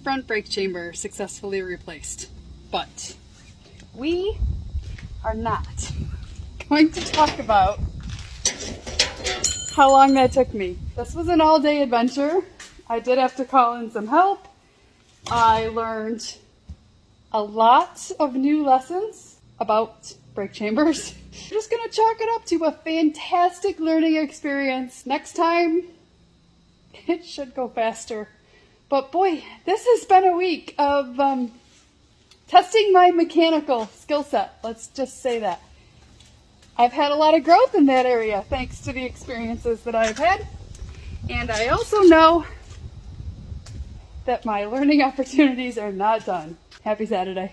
front brake chamber successfully replaced. But we are not going to talk about how long that took me. This was an all-day adventure. I did have to call in some help. I learned a lot of new lessons about brake chambers. I'm just gonna chalk it up to a fantastic learning experience. Next time, it should go faster. But boy, this has been a week of testing my mechanical skill set. Let's just say that. I've had a lot of growth in that area thanks to the experiences that I've had. And I also know that my learning opportunities are not done. Happy Saturday.